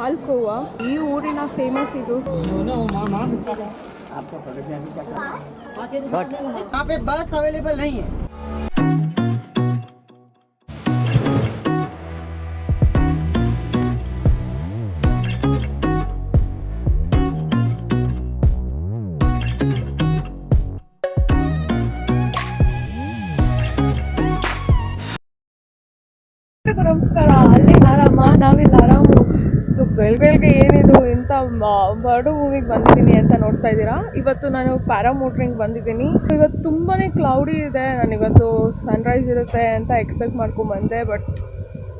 ಹಾಲ್ಕೋವಾ. ಈ ಊರಿನ ಫೇಮಸ್ ಇದು. यहाँ पे बस अवेलेबल नहीं है. ನಮಸ್ಕಾರ. ಅಲ್ಲಿ ಆರಾಮ, ನಾವಿಲ್ಲಿ ಆರಾಮು. ಸೊ ಬೆಳಗ್ಗೆ ಏನಿದು ಇಂಥ ಬರ್ಡು ಮೂವಿಗೆ ಬಂದಿದ್ದೀನಿ ಅಂತ ನೋಡ್ತಾ ಇದ್ದೀರಾ. ಇವತ್ತು ನಾನು ಪ್ಯಾರಾಮೋಟ್ರಿಂಗ್ ಬಂದಿದ್ದೀನಿ. ಇವತ್ತು ತುಂಬಾ ಕ್ಲೌಡಿ ಇದೆ. ನಾನು ಇವತ್ತು ಸನ್ರೈಸ್ ಇರುತ್ತೆ ಅಂತ ಎಕ್ಸ್ಪೆಕ್ಟ್ ಮಾಡ್ಕೊಂಡು ಬಂದೆ, ಬಟ್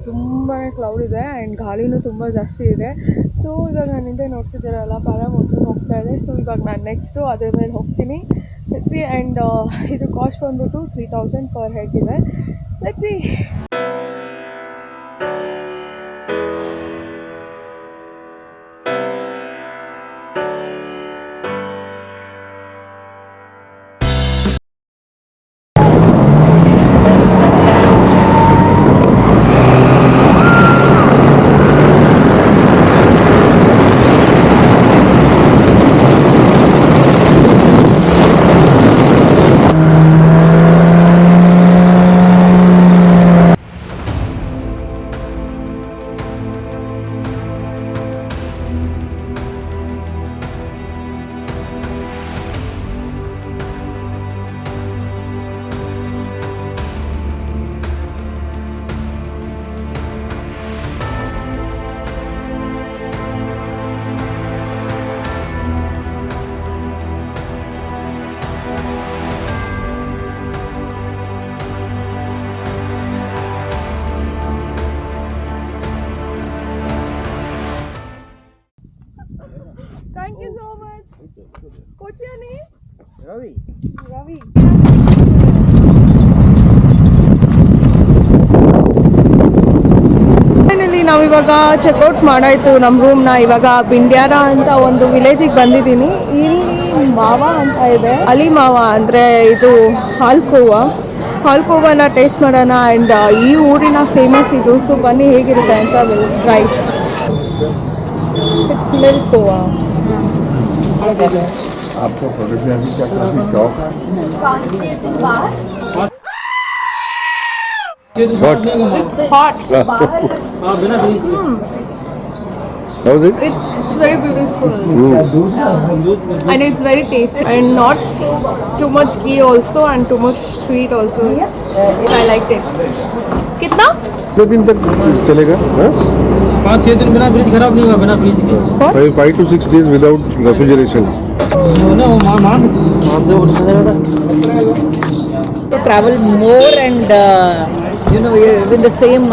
ತುಂಬಾ ಕ್ಲೌಡ್ ಇದೆ ಆ್ಯಂಡ್ ಗಾಳಿನೂ ತುಂಬ ಜಾಸ್ತಿ ಇದೆ. ಸೊ ಇವಾಗ ನಾನು ಹಿಂದೆ ನೋಡ್ತಿದ್ದೀರಲ್ಲ, ಪ್ಯಾರಾಮೋಟ್ರಿಂಗ್ ಹೋಗ್ತಾ ಇದೆ. ಸೊ ಇವಾಗ ನಾನು ನೆಕ್ಸ್ಟು ಅದ್ರ ಮೇಲೆ ಹೋಗ್ತೀನಿ. ಲೆಟ್ಸಿ. ಆ್ಯಂಡ್ ಇದು ಕಾಸ್ಟ್ ಬಂದ್ಬಿಟ್ಟು 3000 ಪರ್ ಹೆಡ್ ಇದೆ. Let's see. Thank you so much. What's your name? Ravi. Ravi. Finally ನಾವಿವಾಗ ಚೆಕ್ಔಟ್ ಮಾಡಾಯಿತು ನಮ್ಮ ರೂಮ್ನ. ಇವಾಗ ಬಿಂಡ್ಯಾರ ಅಂತ ಒಂದು ವಿಲೇಜಿಗೆ ಬಂದಿದ್ದೀನಿ. ಇಲ್ಲಿ ಮಾವಾ ಅಂತ ಇದೆ. ಅಲಿ ಮಾವಾ ಅಂದರೆ ಇದು ಹಾಲ್ಕೋವಾನ ಟೇಸ್ಟ್ ಮಾಡೋಣ. ಆ್ಯಂಡ್ ಈ ಊರಿನ ಫೇಮಸ್ ಇದು. ಸೊ ಬನ್ನಿ ಹೇಗಿರುತ್ತೆ ಅಂತ ಟ್ರೈ. It's milk khoa. आपको फोटोग्राफी का काफी शौक है? It's hot. How is it? It's very beautiful. And it's very tasty and not too much ghee also and too much sweet also. I liked it. कितना? कितने दिन तक चलेगा? 5-6 दिन बिना फ्रिज खराब नहीं होगा, बिना फ्रिज के. 5 to 6 days without refrigeration. To travel more and with the same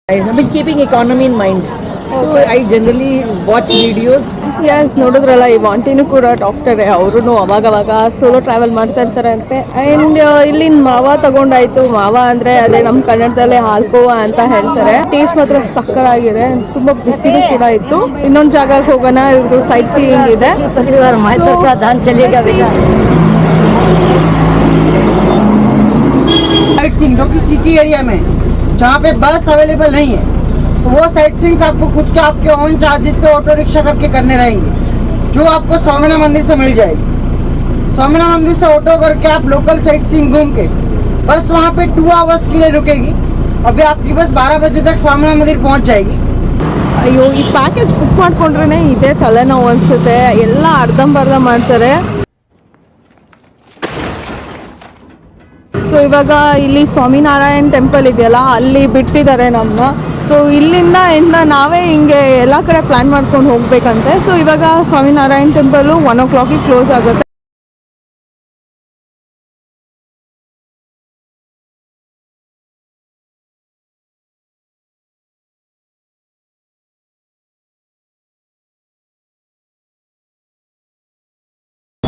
I've been keeping economy in mind. So I generally watch videos. Yes, ನೋಡಿದ್ರಲ್ಲ, ಈ ವಾಂಟಿನೂ ಕೂಡ ಡಾಕ್ಟರೇ. ಅವರು ಅವಾಗವಾಗ ಸೋಲೋ ಟ್ರಾವೆಲ್ ಮಾಡ್ತಾ ಇರ್ತಾರಂತೆ. ಆ್ಯಂಡ್ ಇಲ್ಲಿನ ಮಾವಾ ತಗೊಂಡಾಯ್ತು. ಮಾವಾ ಅಂದರೆ ಅದೇ ನಮ್ಮ ಕನ್ನಡದಲ್ಲೇ ಹಾಲ್ಕೋವಾ ಅಂತ ಹೇಳ್ತಾರೆ. ಟೇಸ್ಟ್ ಮಾತ್ರ ಸಕ್ಕತ್ತಾಗಿದೆ. ತುಂಬ ಬಿಸಿಲು ಕೂಡ ಇತ್ತು. ಇನ್ನೊಂದು ಜಾಗಕ್ಕೆ ಹೋಗೋಣ. ಇವ್ರದ್ದು ಸೈಟ್ ಸೀಯಿಂಗ್ ಇದೆ. साइट सीइंग जो कि सिटी एरिया में जहाँ पे बस अवेलेबल नहीं है, तो वो साइट सीइंग आपको खुद के आपके ऑन चार्जेस पे ऑटो रिक्शा करके करने रहेंगे, जो आपको स्वामीना मंदिर से मिल जाएगी. स्वामीना मंदिर से ऑटो करके आप लोकल साइट सीइंग घूम के बस वहाँ पे 2 आवर्स के लिए रुकेगी. अभी आपकी बस 12 बजे तक स्वामीना मंदिर पहुँच जाएगी. ಅಯ್ಯೋ, ಈ ಪ್ಯಾಕೇಜ್ ಬುಕ್ ಮಾಡ್ಕೊಂಡ್ರೆ ಇದೇ ತಲೆನೋವು ಅನ್ಸುತ್ತೆ. ಎಲ್ಲ ಅರ್ಧಂಬರ್ಧ ಮಾಡ್ತಾರೆ. ಸೊ ಇವಾಗ ಇಲ್ಲಿ ಸ್ವಾಮಿನಾರಾಯಣ್ ಟೆಂಪಲ್ ಇದೆಯಲ್ಲ, ಅಲ್ಲಿ ಬಿಟ್ಟಿದ್ದಾರೆ ನಮ್ಮನ್ನ. ಸೊ ಇಲ್ಲಿಂದ ನಾವೇ ಹಿಂಗೆ ಎಲ್ಲ ಕಡೆ ಪ್ಲ್ಯಾನ್ ಮಾಡ್ಕೊಂಡು ಹೋಗ್ಬೇಕಂತೆ. ಸೊ ಇವಾಗ ಸ್ವಾಮಿನಾರಾಯಣ್ ಟೆಂಪಲು 1 o'clock ಕ್ಲೋಸ್ ಆಗುತ್ತೆ.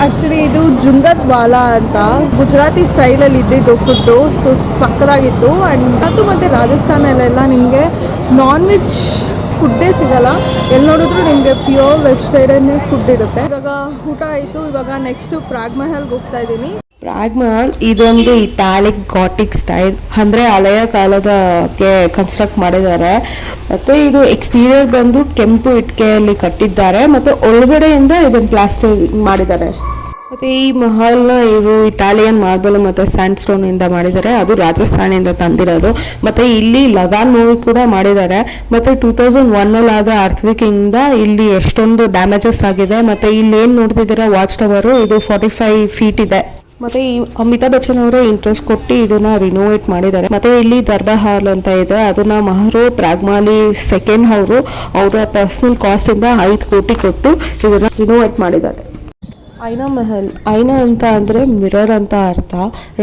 ಆ್ಯಕ್ಚುಲಿ ಇದು ಜುಂಗತ್ ವಾಲಾ ಅಂತ ಗುಜರಾತಿ ಸ್ಟೈಲಲ್ಲಿ ಇದ್ದಿದ್ದು ಫುಡ್ಡು. ಸೊ ಸಕ್ಕತ್ತಾಗಿತ್ತು. ಆ್ಯಂಡ್ ಅದು ಮತ್ತು ರಾಜಸ್ಥಾನಲ್ಲೆಲ್ಲ ನಿಮಗೆ ನಾನ್ ವೆಜ್ ಫುಡ್ಡೇ ಸಿಗಲ್ಲ. ಎಲ್ಲಿ ನೋಡಿದ್ರು ನಿಮಗೆ ಪ್ಯೂರ್ ವೆಜಿಟೇರಿಯನ್ ಫುಡ್ ಇರುತ್ತೆ. ಇವಾಗ ಊಟ ಆಯಿತು. ಇವಾಗ ನೆಕ್ಸ್ಟು ಪ್ರಾಗ್ ಮಹಲ್ಗೆ ಹೋಗ್ತಾ ಇದ್ದೀನಿ. ಪ್ರಾಗ್ಮಾಲ್ ಇದೊಂದು ಇಟಾಲಿಕ್ ಗಾಟಿಕ್ ಸ್ಟೈಲ್ ಅಂದರೆ ಹಳೆಯ ಕಾಲದಕ್ಕೆ ಕನ್ಸ್ಟ್ರಕ್ಟ್ ಮಾಡಿದ್ದಾರೆ. ಮತ್ತು ಇದು ಎಕ್ಸ್ಟೀರಿಯರ್ ಬಂದು ಕೆಂಪು ಇಟ್ಟಿಗೆಯಲ್ಲಿ ಕಟ್ಟಿದ್ದಾರೆ ಮತ್ತು ಒಳಗಡೆಯಿಂದ ಇದನ್ನು ಪ್ಲಾಸ್ಟರ್ ಮಾಡಿದ್ದಾರೆ. ಮತ್ತು ಈ ಮಹಲ್ನ ಇವರು ಇಟಾಲಿಯನ್ ಮಾರ್ಬಲ್ ಮತ್ತು ಸ್ಯಾಂಡ್ ಸ್ಟೋನಿಂದ ಮಾಡಿದ್ದಾರೆ. ಅದು ರಾಜಸ್ಥಾನಿಂದ ತಂದಿರೋದು. ಮತ್ತು ಇಲ್ಲಿ ಲಗಾನ್ ಮೂವಿ ಕೂಡ ಮಾಡಿದ್ದಾರೆ. ಮತ್ತು 2001 ಆದ ಅರ್ಥ್ವಿಕಿಂದ ಇಲ್ಲಿ ಎಷ್ಟೊಂದು ಡ್ಯಾಮೇಜಸ್ ಆಗಿದೆ. ಮತ್ತು ಇಲ್ಲಿ ಏನು ನೋಡ್ತಿದ್ದೀರಾ ವಾಚ್ ಟವರು, ಇದು 45 ಫೀಟ್ ಇದೆ. ಮತ್ತು ಈ ಅಮಿತಾಬ್ ಬಚ್ಚನ್ ಅವರು ಇಂಟ್ರೆಸ್ಟ್ ಕೊಟ್ಟು ಇದನ್ನ ರಿನೋವೇಟ್ ಮಾಡಿದ್ದಾರೆ. ಮತ್ತು ಇಲ್ಲಿ ದರ್ಬಾರ್ ಹಾಲ್ ಅಂತ ಇದೆ, ಅದನ್ನ ಮಹರೋ ಪ್ರಾಗ್ಮಾಲಿ ಸೆಕೆಂಡ್ ಅವರ ಪರ್ಸನಲ್ ಕಾಸ್ಟ್ ಇಂದ 5 ಕೋಟಿ ಕೊಟ್ಟು ಇದನ್ನ ರಿನೋವೇಟ್ ಮಾಡಿದ್ದಾರೆ. ಐನಾ ಮಹಲ್, ಐನಾ ಅಂತ ಅಂದರೆ ಮಿರರ್ ಅಂತ ಅರ್ಥ.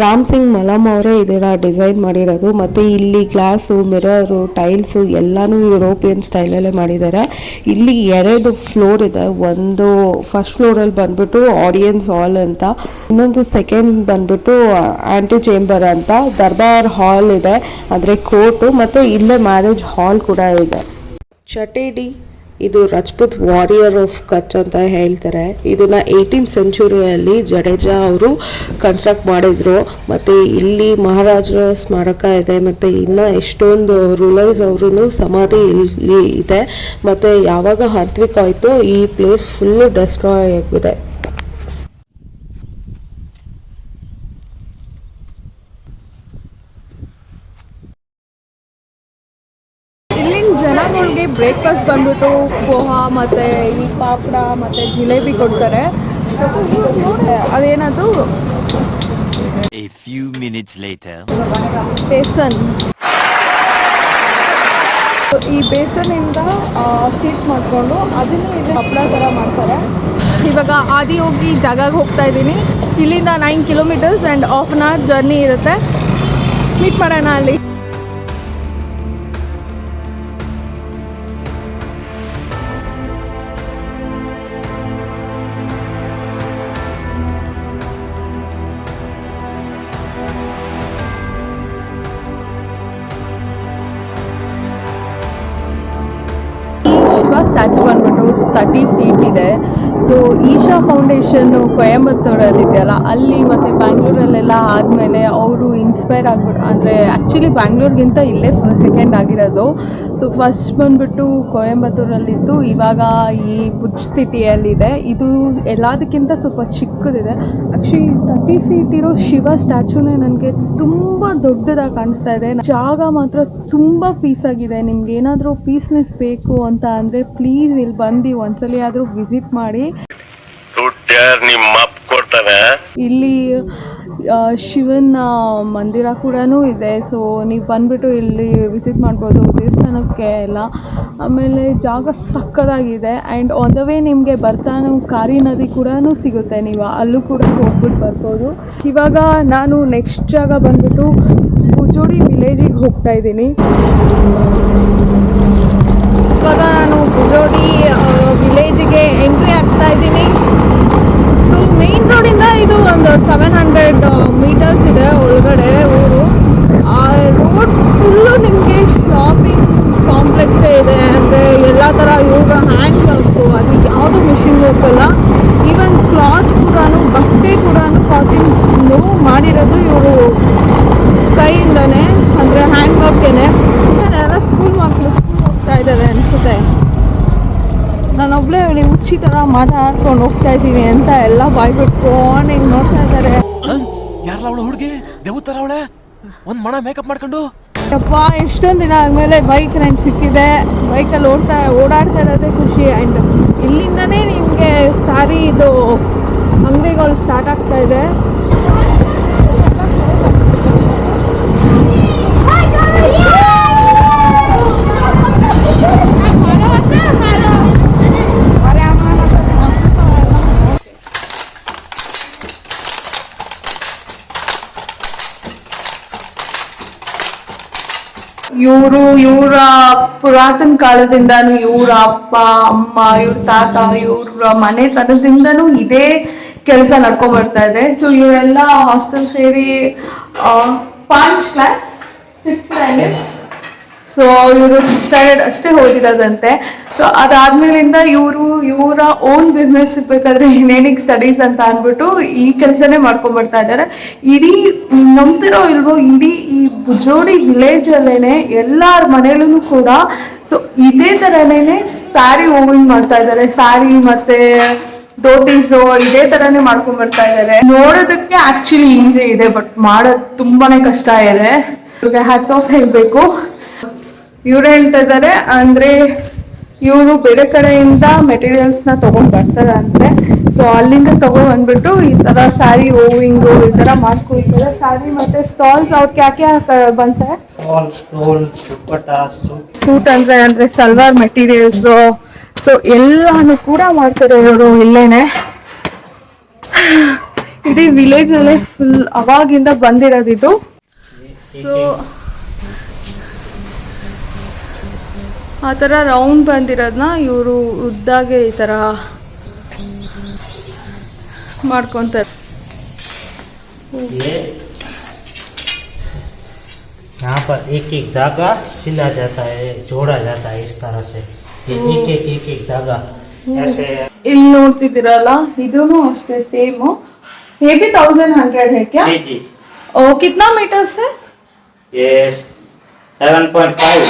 ರಾಮ್ ಸಿಂಗ್ ಮಲಮ್ ಅವರೇ ಇದನ್ನ ಡಿಸೈನ್ ಮಾಡಿರೋದು. ಮತ್ತು ಇಲ್ಲಿ ಗ್ಲಾಸು, ಮಿರರು, ಟೈಲ್ಸು ಎಲ್ಲನೂ ಯುರೋಪಿಯನ್ ಸ್ಟೈಲಲ್ಲೇ ಮಾಡಿದ್ದಾರೆ. ಇಲ್ಲಿ 2 ಫ್ಲೋರ್ ಇದೆ. ಒಂದು ಫಸ್ಟ್ ಫ್ಲೋರಲ್ಲಿ ಬಂದ್ಬಿಟ್ಟು ಆಡಿಯನ್ಸ್ ಹಾಲ್ ಅಂತ, ಇನ್ನೊಂದು ಸೆಕೆಂಡ್ ಬಂದ್ಬಿಟ್ಟು ಆಂಟಿ ಚೇಂಬರ್ ಅಂತ. ದರ್ಬಾರ್ ಹಾಲ್ ಇದೆ, ಅಂದರೆ ಕೋರ್ಟು, ಮತ್ತು ಇಲ್ಲೇ ಮ್ಯಾರೇಜ್ ಹಾಲ್ ಕೂಡ ಇದೆ. ಚಟೇಡಿ ಇದು ರಜಪೂತ್ ವಾರಿಯರ್ ಆಫ್ ಕಚ್ ಅಂತ ಹೇಳ್ತಾರೆ. ಇದನ್ನ 18th ಸೆಂಚುರಿಯಲ್ಲಿ ಜಡೇಜಾ ಅವರು ಕನ್ಸ್ಟ್ರಕ್ಟ್ ಮಾಡಿದ್ರು. ಮತ್ತು ಇಲ್ಲಿ ಮಹಾರಾಜರ ಸ್ಮಾರಕ ಇದೆ. ಮತ್ತು ಇನ್ನು ಎಷ್ಟೊಂದು ರೂಲರ್ಸ್ ಅವ್ರೂ ಸಮಾಧಿ ಇಲ್ಲಿ ಇದೆ. ಮತ್ತು ಯಾವಾಗ ಅರ್ಥ್ವಿಕ್ ಆಯಿತು ಈ ಪ್ಲೇಸ್ ಫುಲ್ಲು ಡೆಸ್ಟ್ರಾಯ್ ಆಗಿದೆ. ಜನಗಳಿಗೆ ಬ್ರೇಕ್ಫಾಸ್ಟ್ ಬಂದ್ಬಿಟ್ಟು ಪೋಹಾ ಮತ್ತು ಈ ಪಾಪಡ ಮತ್ತು ಜಿಲೇಬಿ ಕೊಡ್ತಾರೆ. ಅದೇನದು A few minutes later. Besan. ಈ ಬೇಸನಿಂದ ಸ್ವೀಟ್ ಮಾಡಿಕೊಂಡು ಅದನ್ನು ಇಲ್ಲಿ ಹಪ್ಪಳ ಥರ ಮಾಡ್ತಾರೆ. ಇವಾಗ ಆದಿಯೋಗಿ ಜಾಗಕ್ಕೆ ಹೋಗ್ತಾ ಇದ್ದೀನಿ. ಇಲ್ಲಿಂದ 9 kilometres and half an hour journey ಇರುತ್ತೆ. ಮೀಟ್ ಮಾಡೋಣ ಅಲ್ಲಿ. ಸ್ಟ್ಯಾಚು ಬಂದ್ಬಿಟ್ಟು 30 ಫೀಟ್ ಇದೆ. ಸೊ ಈಶಾ ಫೌಂಡೇಶನ್ನು ಕೊಯಂಬತ್ತೂರಲ್ಲಿ ಇದೆಯಲ್ಲ ಅಲ್ಲಿ ಮತ್ತು ಬ್ಯಾಂಗ್ಳೂರಲ್ಲೆಲ್ಲ ಆದಮೇಲೆ ಅವರು ಇನ್ಸ್ಪೈರ್ ಆಗಿಬಿಟ್ಟು, ಅಂದರೆ ಆ್ಯಕ್ಚುಲಿ ಬ್ಯಾಂಗ್ಳೂರ್ಗಿಂತ ಇಲ್ಲೇ ಸೆಕೆಂಡ್ ಆಗಿರೋದು. ಸೊ ಫಸ್ಟ್ ಬಂದ್ಬಿಟ್ಟು ಕೊಯಂಬತ್ತೂರಲ್ಲಿತ್ತು, ಇವಾಗ ಈ ಬುಜ್ ಸಿಟಿಯಲ್ಲಿದೆ. ಇದು ಎಲ್ಲದಕ್ಕಿಂತ ಸ್ವಲ್ಪ ಚಿಕ್ಕದಿದೆ. ಆ್ಯಕ್ಚುಲಿ 30 ಫೀಟ್ ಇರೋ ಶಿವ ಸ್ಟ್ಯಾಚುನೇ ನನಗೆ ತುಂಬ ದೊಡ್ಡದಾಗಿ ಕಾಣಿಸ್ತಾ ಇದೆ. ಜಾಗ ಮಾತ್ರ ತುಂಬ ಪೀಸಾಗಿದೆ. ನಿಮ್ಗೆ ಏನಾದರೂ ಪೀಸ್ನೆಸ್ ಬೇಕು ಅಂತ ಅಂದರೆ ಪ್ಲೀಸ್ ಇಲ್ಲಿ ಬಂದು ಒಂದ್ಸಲಿ ಆದರೂ ವಿಸಿಟ್ ಮಾಡಿ. ಇಲ್ಲಿ ಶಿವನ ಮಂದಿರ ಕೂಡ ಇದೆ. ಸೊ ನೀವು ಬಂದುಬಿಟ್ಟು ಇಲ್ಲಿ ವಿಸಿಟ್ ಮಾಡ್ಬೋದು ದೇವಸ್ಥಾನಕ್ಕೆ ಎಲ್ಲ. ಆಮೇಲೆ ಜಾಗ ಸಕ್ಕದಾಗಿದೆ. ಆ್ಯಂಡ್ ಆನ್ ದ ವೇ ನಿಮಗೆ ಬರ್ತಾನು ಕಾರಿ ನದಿ ಕೂಡ ಸಿಗುತ್ತೆ, ನೀವು ಅಲ್ಲೂ ಕೂಡ ಹೋಗ್ಬಿಟ್ಟು ಬರ್ಬೋದು. ಇವಾಗ ನಾನು ನೆಕ್ಸ್ಟ್ ಜಾಗ ಬಂದುಬಿಟ್ಟು ಭುಜೋಡಿ ವಿಲೇಜಿಗೆ ಹೋಗ್ತಾ ಇದ್ದೀನಿ. ಇವಾಗ ನಾನು ಭುಜೋಡಿ ವಿಲೇಜಿಗೆ ಎಂಟ್ರಿ ಆಗ್ತಾ ಇದ್ದೀನಿ. ಸೊ ಮೇನ್ ರೋಡಿಂದ ಇದು ಒಂದು 700 ಮೀಟರ್ಸ್ ಇದೆ ಒಳಗಡೆ ಊರು. ಆ ರೋಡ್ ಫುಲ್ಲು ನಿಮಗೆ ಶಾಪಿಂಗ್ ಕಾಂಪ್ಲೆಕ್ಸೇ ಇದೆ. ಅಂದರೆ ಎಲ್ಲ ಥರ ಇವಾಗ ಹ್ಯಾಂಡ್ ವರ್ಕು, ಅದು ಯಾವುದೂ ಮಿಷಿನ್ ವರ್ಕ್ ಅಲ್ಲ. ಈವನ್ ಕ್ಲಾತ್ ಕೂಡ, ಬಟ್ಟೆ ಕೂಡ ಕಾಟನ್ ಮಾಡಿರೋದು ಇವರು ಕೈಯಿಂದನೇ, ಅಂದರೆ ಹ್ಯಾಂಡ್ ವರ್ಕೇನೆ. ಎಲ್ಲ ಸ್ಕೂಲ್ ಮಕ್ಕಳು ಸ್ಕೂಲ್ ಹೋಗ್ತಾ ಇದ್ದಾರೆ ಅನಿಸುತ್ತೆ. ನಾನೊಬ್ಳೆ ಅವಳಿ ಹುಚ್ಚಿ ಥರ ಮಾತಾಡ್ಕೊಂಡು ಹೋಗ್ತಾ ಇದ್ದೀನಿ ಅಂತ ಎಲ್ಲ ಬಾಯ್ ಬಿಟ್ಕೊಂಡು ಹಿಂಗೆ ನೋಡ್ತಾ ಇದ್ದಾರೆ. ಯಾರಲ್ಲ ಅವಳು ಹುಡುಗಿ ದೇವ್ ತರ ಅವಳೆ ಒಂದ್ ಮಣ ಮೇಕಪ್ ಮಾಡ್ಕೊಂಡು. ಯಪ್ಪ, ಎಷ್ಟೊಂದು ದಿನ ಆದಮೇಲೆ ಬೈಕ್ ರೆಂಟ್ ಸಿಕ್ಕಿದೆ. ಬೈಕಲ್ಲಿ ಓಡಾಡ್ತಾ ಇರೋದೇ ಖುಷಿ. ಆ್ಯಂಡ್ ಇಲ್ಲಿಂದನೇ ನಿಮಗೆ ಸಾರಿ ಇದು ಅಂಗಡಿಗಳು ಸ್ಟಾರ್ಟ್ ಆಗ್ತಾ ಇದೆ. ಇವರ ಪುರಾತನ ಕಾಲದಿಂದಾನು ಇವ್ರ ಅಪ್ಪ ಅಮ್ಮ, ಇವ್ರ ತಾತ, ಇವ್ರ ಮನೆತನದಿಂದನೂ ಇದೇ ಕೆಲಸ ನಡ್ಕೊಂಡ್ ಬರ್ತಾ ಇದೆ. ಸೊ ಇವರೆಲ್ಲ ಹಾಸ್ಟೆಲ್ ಸೇರಿ 5 ಕ್ಲಾಸ್ 5th ಸ್ಟ್ಯಾಂಡರ್ಡ್. ಸೊ ಇವರು ಸ್ಟ್ಯಾಂಡರ್ಡ್ ಅಷ್ಟೇ ಓದಿರೋದಂತೆ. ಸೊ ಅದಾದ್ಮೇಲಿಂದ ಇವರ ಓನ್ ಬಿಸ್ನೆಸ್ ಬೇಕಾದ್ರೆ ಇಂಜಿನಿಯರಿಂಗ್ ಸ್ಟಡೀಸ್ ಅಂತ ಅಂದ್ಬಿಟ್ಟು ಈ ಕೆಲಸನೇ ಮಾಡ್ಕೊಂಡ್ಬರ್ತಾ ಇದ್ದಾರೆ. ಇಡೀ ನಂಬ್ತಿರೋ ಇಲ್ವೋ, ಇಡೀ ಈ ಬುಜೋಡಿ ವಿಲೇಜ್ ಅಲ್ಲೇನೆ ಎಲ್ಲಾರ ಮನೇಲೂ ಕೂಡ ಸೊ ಇದೇ ತರನೇನೆ ಸ್ಯಾರಿ ಓವಿಂಗ್ ಮಾಡ್ತಾ ಇದ್ದಾರೆ. ಸ್ಯಾರಿ ಮತ್ತೆ ಧೋತೀಸು ಇದೇ ತರನೇ ಮಾಡ್ಕೊಂಡ್ ಬರ್ತಾ ಇದ್ದಾರೆ. ನೋಡೋದಕ್ಕೆ ಆಕ್ಚುಲಿ ಈಸಿ ಇದೆ, ಬಟ್ ಮಾಡೋದು ತುಂಬಾನೇ ಕಷ್ಟ ಇದೆ. ಇವ್ರಿಗೆ ಹ್ಯಾಟ್ಸ್ ಆಫ್ ಹೇಳ್ಬೇಕು. ಇವ್ರು ಹೇಳ್ತಾ ಇದ್ದಾರೆ ಅಂದ್ರೆ ಇವರು ಬೇರೆ ಕಡೆಯಿಂದ ಮೆಟೀರಿಯಲ್ಸ್ ನ ತಗೊಂಡ್ ಬರ್ತಾರೆ ಅಂತೆ. ಸೊ ಅಲ್ಲಿಂದ ತಗೊಂಡ್ ಬಂದ್ಬಿಟ್ಟು ಈ ತರ ಸ್ಯಾರಿ ಓವಿಂಗು ಈ ತರ ಮಾಡ್ಕೊಳ್ತಾರೆ. ಸ್ಯಾರಿ ಮತ್ತೆ ಸ್ಟಾಲ್ಸ್ ಅವ್ರಿಗೆ ಯಾಕೆ ಬಂತೆ, ಸೂಟ್ ಅಂದ್ರೆ ಸಲ್ವಾರ್ ಮೆಟೀರಿಯಲ್ಸ್, ಸೊ ಎಲ್ಲಾನು ಕೂಡ ಮಾಡ್ತಾರೆ ಇವರು ಇಲ್ಲೇನೆ. ಇಡೀ ವಿಲೇಜ್ ಅಲ್ಲೇ ಫುಲ್ ಅವಾಗಿಂದ ಬಂದಿರೋದಿದು. ಸೊ ಆ ಥರ ರೌಂಡ್ ಬಂದಿರೋದನ್ನ ಇವರು ಉದ್ದಾಗೆ ಈ ಥರ ಮಾಡ್ಕೊತಾರೆ. यहाँ पर एक एक धागा सिला जाता है, जोड़ा जाता है इस तरह से. ये एक धागा ऐसे. ಇಲ್ಲಿ ನೋಡ್ತಿದ್ದೀರಲ್ಲ ಇದೂನು ಅಷ್ಟೇ ಸೇಮ್. ये भी 1100 है क्या? जी जी. और कितना मीटर्स है? ये 7.5.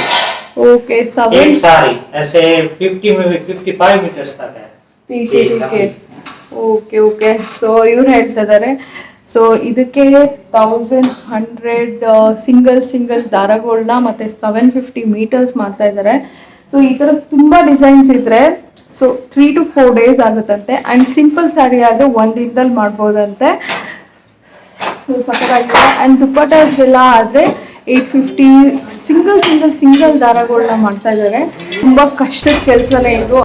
ओके 7. एक साड़ी ऐसे 50 में 55 मीटर्स तक है. ठीक है. Okay okay. ಸೊ ಇವ್ರು ಹೇಳ್ತಾ ಇದ್ದಾರೆ ಸೊ ಇದಕ್ಕೆ 1100 ಸಿಂಗಲ್ ದಾರಗಳನ್ನ ಮತ್ತೆ 750 ಮೀಟರ್ಸ್ ಮಾಡ್ತಾ ಇದ್ದಾರೆ. ಸೊ ಈ ತರ ತುಂಬಾ ಡಿಸೈನ್ಸ್ ಇದ್ರೆ ಸೊ 3 to 4 days ಆಗುತ್ತಂತೆ. ಅಂಡ್ ಸಿಂಪಲ್ ಸ್ಯಾರಿ ಆದ್ರೆ 1 ದಿನದಲ್ಲಿ ಮಾಡ್ಬೋದಂತೆ. ಸೊ ಸಕ್ಕತ್ತಾಗಿದೆ. ಅಂಡ್ ದುಪ್ಪಟ್ಟಾಸ್ಗೆಲ್ಲ ಆದ್ರೆ 850 ಸಿಂಗಲ್ ದಾರಗಳನ್ನ ಮಾಡ್ತಾ ಇದ್ದಾರೆ. ತುಂಬಾ ಕಷ್ಟದ ಕೆಲಸನೇ ಇದು.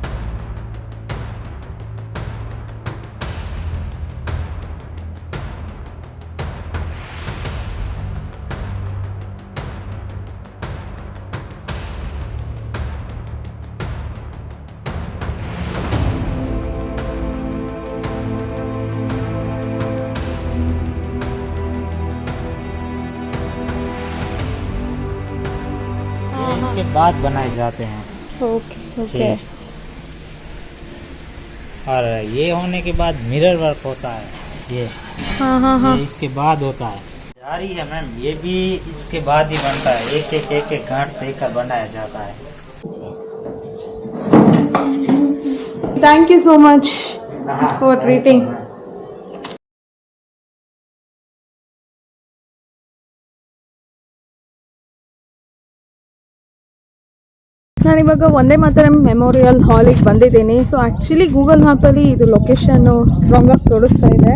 इसके बाद बनाए जाते हैं. ओके. और ये होने के बाद मिरर वर्क होता है. ये ये इसके बाद होता है. जारी है मैम, ये भी इसके बाद ही बनता है. एक गांठ देकर बनाया जाता है. Thank you so much for treating. ನಾನಿವಾಗ ವಂದೇ ಮಾತರಂ ಮೆಮೋರಿಯಲ್ ಹಾಲಿಗೆ ಬಂದಿದ್ದೀನಿ. ಸೊ ಆ್ಯಕ್ಚುಲಿ ಗೂಗಲ್ ಮ್ಯಾಪಲ್ಲಿ ಇದು ಲೊಕೇಶನ್ನು ರಾಂಗಾಗಿ ತೋರಿಸ್ತಾ ಇದೆ.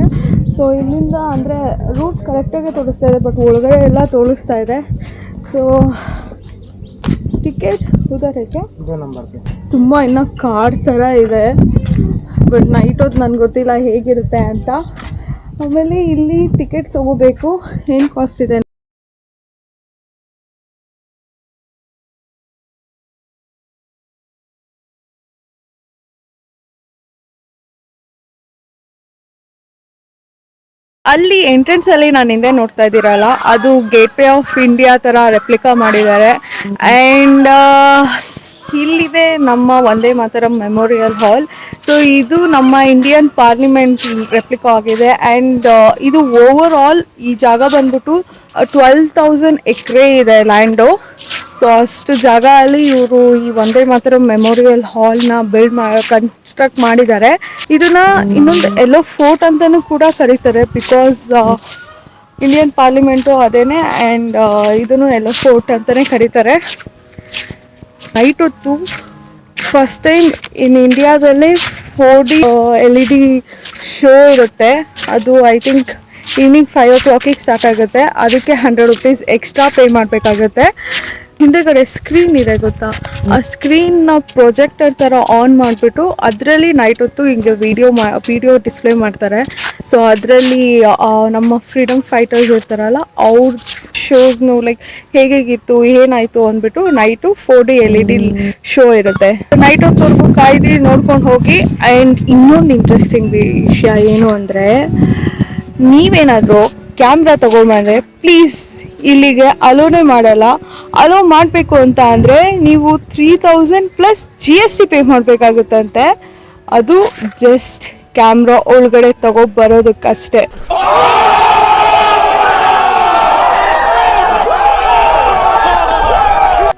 ಸೊ ಇಲ್ಲಿಂದ ಅಂದರೆ ರೂಟ್ ಕರೆಕ್ಟಾಗೆ ತೋರಿಸ್ತಾ ಇದೆ, ಬಟ್ ಒಳಗಡೆ ಎಲ್ಲ ತೋರಿಸ್ತಾ ಇದೆ. ಸೊ ಟಿಕೆಟ್ ಉದಾರಕ್ಕೆ 2 ನಂಬರ್ಗೆ ತುಂಬ ಇನ್ನೂ ಕಾಡ್ ಥರ ಇದೆ, ಬಟ್ ನೈಟ್ ಹೊತ್ತು ನನಗೆ ಗೊತ್ತಿಲ್ಲ ಹೇಗಿರುತ್ತೆ ಅಂತ. ಆಮೇಲೆ ಇಲ್ಲಿ ಟಿಕೆಟ್ ತೊಗೋಬೇಕು. ಏನು ಕಾಸ್ಟ್ ಇದೆ? ಅಲ್ಲಿ ಎಂಟ್ರೆನ್ಸ್ ಅಲ್ಲಿ ನಾನು ಹಿಂದೆ ನೋಡ್ತಾ ಇದ್ದೀರಲ್ಲ, ಅದು ಗೇಟ್ ವೇ ಆಫ್ ಇಂಡಿಯಾ ತರ ರೆಪ್ಲಿಕಾ ಮಾಡಿದ್ದಾರೆ. ಆ್ಯಂಡ್ ಇಲ್ಲಿದೆ ನಮ್ಮ ವಂದೇ ಮಾತರಂ ಮೆಮೋರಿಯಲ್ ಹಾಲ್. ಸೊ ಇದು ನಮ್ಮ ಇಂಡಿಯನ್ ಪಾರ್ಲಿಮೆಂಟ್ ರೆಪ್ಲಿಕಾ ಆಗಿದೆ. ಆ್ಯಂಡ್ ಇದು ಓವರ್ ಆಲ್ ಈ ಜಾಗ ಬಂದ್ಬಿಟ್ಟು 12,000 ಎಕರೆ ಇದೆ ಲ್ಯಾಂಡು. ಸೊ ಅಷ್ಟು ಜಾಗ ಅಲ್ಲಿ ಇವರು ಈ ವಂದೇ ಮಾತರಂ ಮೆಮೋರಿಯಲ್ ಹಾಲ್ನ ಕನ್ಸ್ಟ್ರಕ್ಟ್ ಮಾಡಿದ್ದಾರೆ. ಇದನ್ನ ಇನ್ನೊಂದು ಎಲ್ಲೋ ಫೋರ್ಟ್ ಅಂತಲೂ ಕೂಡ ಕರೀತಾರೆ, ಬಿಕಾಸ್ ಇಂಡಿಯನ್ ಪಾರ್ಲಿಮೆಂಟು ಅದೇನೆ. ಆ್ಯಂಡ್ ಇದನ್ನು ಎಲ್ಲೋ ಫೋರ್ಟ್ ಅಂತಲೇ ಕರೀತಾರೆ. ನೈಟ್ ಹೊತ್ತು ಫಸ್ಟ್ ಟೈಮ್ ಇನ್ ಇಂಡಿಯಾದಲ್ಲೇ 4D LED ಶೋ ಇರುತ್ತೆ. ಅದು I think evening 5 o'clock start ಆಗುತ್ತೆ. ಅದಕ್ಕೆ 100 rupees ಎಕ್ಸ್ಟ್ರಾ ಪೇ ಮಾಡಬೇಕಾಗುತ್ತೆ. ಹಿಂದೆಗಡೆ ಸ್ಕ್ರೀನ್ ಇದೆ ಗೊತ್ತಾ, ಆ ಸ್ಕ್ರೀನ್ನ ಪ್ರೊಜೆಕ್ಟರ್ ಥರ ಆನ್ ಮಾಡಿಬಿಟ್ಟು ಅದರಲ್ಲಿ ನೈಟ್ ಹೊತ್ತು ಹಿಂಗೆ ವಿಡಿಯೋ ಡಿಸ್ಪ್ಲೇ ಮಾಡ್ತಾರೆ. ಸೊ ಅದರಲ್ಲಿ ನಮ್ಮ ಫ್ರೀಡಮ್ ಫೈಟರ್ಸ್ ಇರ್ತಾರಲ್ಲ ಅವ್ರ ಶೋಸ್ನು ಲೈಕ್ ಹೇಗಿತ್ತು ಏನಾಯಿತು ಅಂದ್ಬಿಟ್ಟು ನೈಟು 4D LED ಶೋ ಇರುತ್ತೆ. ನೈಟ್ ಹೊತ್ತವರೆಗೂ ಕಾಯ್ದು ನೋಡ್ಕೊಂಡು ಹೋಗಿ. ಆ್ಯಂಡ್ ಇನ್ನೊಂದು ಇಂಟ್ರೆಸ್ಟಿಂಗ್ ವಿಷಯ ಏನು ಅಂದರೆ, ನೀವೇನಾದರೂ ಕ್ಯಾಮ್ರಾ ತೊಗೊಂಡ್ಬಂದರೆ ಪ್ಲೀಸ್ ಇಲ್ಲಿಗೆ ಅಲೋನೇ ಮಾಡಲ್ಲ. ಅಲೋ ಮಾಡಬೇಕು ಅಂತ ಅಂದರೆ ನೀವು 3000 ಪ್ಲಸ್ GST ಪೇ ಮಾಡಬೇಕಾಗುತ್ತಂತೆ. ಅದು ಜಸ್ಟ್ ಕ್ಯಾಮ್ರಾ ಒಳಗಡೆ ತಗೊಬರೋದಕ್ಕಷ್ಟೇ.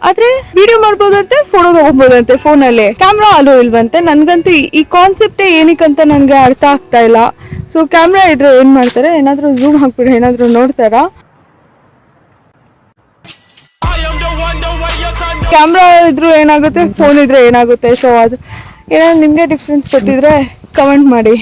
ಆದ್ರೆ ವಿಡಿಯೋ ಮಾಡ್ಬೋದಂತೆ, ಫೋಟೋ ತಗೋಬೋದಂತೆ ಫೋನಲ್ಲಿ. ಕ್ಯಾಮ್ರಾ ಅಲೋ ಇಲ್ವಂತೆ. ನನ್ಗಂತೂ ಈ ಕಾನ್ಸೆಪ್ಟೇ ಏನಕ್ಕಂತ ನನಗೆ ಅರ್ಥ ಆಗ್ತಾ ಇಲ್ಲ. ಸೊ ಕ್ಯಾಮ್ರಾ ಇದ್ರೆ ಏನ್ ಮಾಡ್ತಾರೆ, ಏನಾದ್ರೂ ಝೂಮ್ ಹಾಕ್ಬಿಟ್ಟು ಏನಾದ್ರೂ ನೋಡ್ತಾರಾ? ಕ್ಯಾಮ್ರಾ ಇದ್ರು ಏನಾಗುತ್ತೆ, ಫೋನ್ ಇದ್ರೆ ಏನಾಗುತ್ತೆ? ಸೊ ಅದು ಏನಾದ್ರು ನಿಮ್ಗೆ ಡಿಫ್ರೆನ್ಸ್ ಗೊತ್ತಿದ್ರೆ ಕಮೆಂಟ್ ಮಾಡಿ.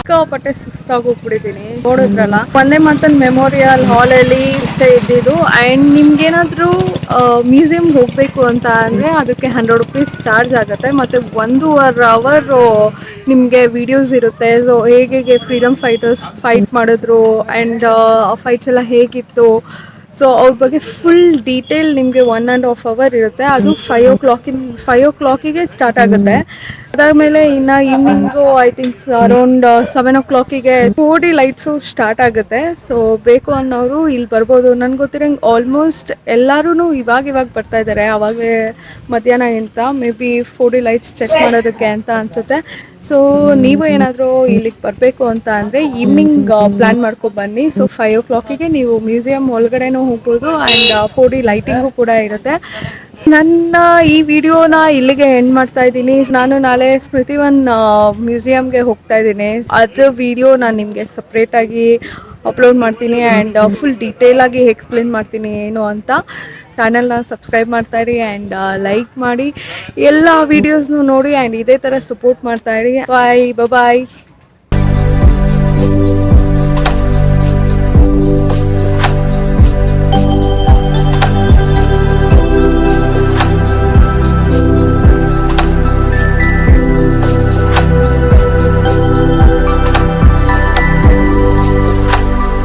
ಸಿಕ್ಕಾಪಟ್ಟೆ ಸುಸ್ತಾಗೋಗ್ಬಿಟ್ಟಿದ್ದೀನಿ. ನೋಡಿದ್ರಲ್ಲ, ಒಂದೇ ಮಾತನ್ ಮೆಮೋರಿಯಲ್ ಹಾಲ್ ಅಲ್ಲಿ ಇಷ್ಟ ಇದ್ದಿದ್ದು. ಅಂಡ್ ನಿಮ್ಗೇನಾದ್ರೂ ಮ್ಯೂಸಿಯಂಗೆ ಹೋಗ್ಬೇಕು ಅಂತ ಅಂದ್ರೆ ಅದಕ್ಕೆ 100 ರೂಪೀಸ್ ಚಾರ್ಜ್ ಆಗುತ್ತೆ. ಮತ್ತೆ 1.5 ಅವರ್ ನಿಮಗೆ ವಿಡಿಯೋಸ್ ಇರುತ್ತೆ. ಸೊ ಹೇಗೆ ಫ್ರೀಡಮ್ ಫೈಟರ್ಸ್ ಫೈಟ್ ಮಾಡಿದ್ರು ಅಂಡ್ ಆ ಫೈಟ್ಸ್ ಎಲ್ಲ ಹೇಗಿತ್ತು, ಸೊ ಅವ್ರ ಬಗ್ಗೆ ಫುಲ್ ಡೀಟೇಲ್ ನಿಮಗೆ 1.5 ಅವರ್ ಇರುತ್ತೆ. ಅದು 5 o'clock ಸ್ಟಾರ್ಟ್ ಆಗುತ್ತೆ. ಅದಾದಮೇಲೆ ಇನ್ನು evening I think around 7 o'clock 4D lights start ಆಗುತ್ತೆ. ಸೊ ಬೇಕು ಅನ್ನೋರು ಇಲ್ಲಿ ಬರ್ಬೋದು. ನನ್ಗೆ ಗೊತ್ತಿರಂಗೆ ಆಲ್ಮೋಸ್ಟ್ ಎಲ್ಲರೂ ಇವಾಗ ಬರ್ತಾ ಇದ್ದಾರೆ, ಅವಾಗಲೇ ಮಧ್ಯಾಹ್ನ ಅಂತ. May be 4D lights check ಮಾಡೋದಕ್ಕೆ ಅಂತ ಅನಿಸುತ್ತೆ. ಸೊ ನೀವು ಏನಾದರೂ ಇಲ್ಲಿಗೆ ಬರಬೇಕು ಅಂತ ಅಂದರೆ ಈವ್ನಿಂಗ್ ಪ್ಲ್ಯಾನ್ ಮಾಡ್ಕೊ ಬನ್ನಿ. ಸೊ 5 o'clock ನೀವು ಮ್ಯೂಸಿಯಂ ಒಳಗಡೆನೂ ಹೋಗ್ಬೋದು ಆ್ಯಂಡ್ 4D ಲೈಟಿಂಗು ಕೂಡ ಇರುತ್ತೆ. ನನ್ನ ಈ ವಿಡಿಯೋನ ಇಲ್ಲಿಗೆ ಎಂಡ್ ಮಾಡ್ತಾ ಇದ್ದೀನಿ. ನಾನು ನಾಳೆ ಸ್ಮೃತಿವನ್ ಮ್ಯೂಸಿಯಂಗೆ ಹೋಗ್ತಾ ಇದ್ದೀನಿ. ಅದು ವಿಡಿಯೋ ನಾನು ನಿಮಗೆ ಸಪ್ರೇಟಾಗಿ ಅಪ್ಲೋಡ್ ಮಾಡ್ತೀನಿ ಆ್ಯಂಡ್ ಫುಲ್ ಡೀಟೇಲಾಗಿ ಎಕ್ಸ್ಪ್ಲೇನ್ ಮಾಡ್ತೀನಿ ಏನು ಅಂತ. ಚಾನಲ್ನ ಸಬ್ಸ್ಕ್ರೈಬ್ ಮಾಡ್ತಾಯಿರಿ ಆ್ಯಂಡ್ ಲೈಕ್ ಮಾಡಿ, ಎಲ್ಲ ವೀಡಿಯೋಸ್ನು ನೋಡಿ ಆ್ಯಂಡ್ ಇದೇ ಥರ ಸಪೋರ್ಟ್ ಮಾಡ್ತಾಯಿರಿ. ಬಾಯ್.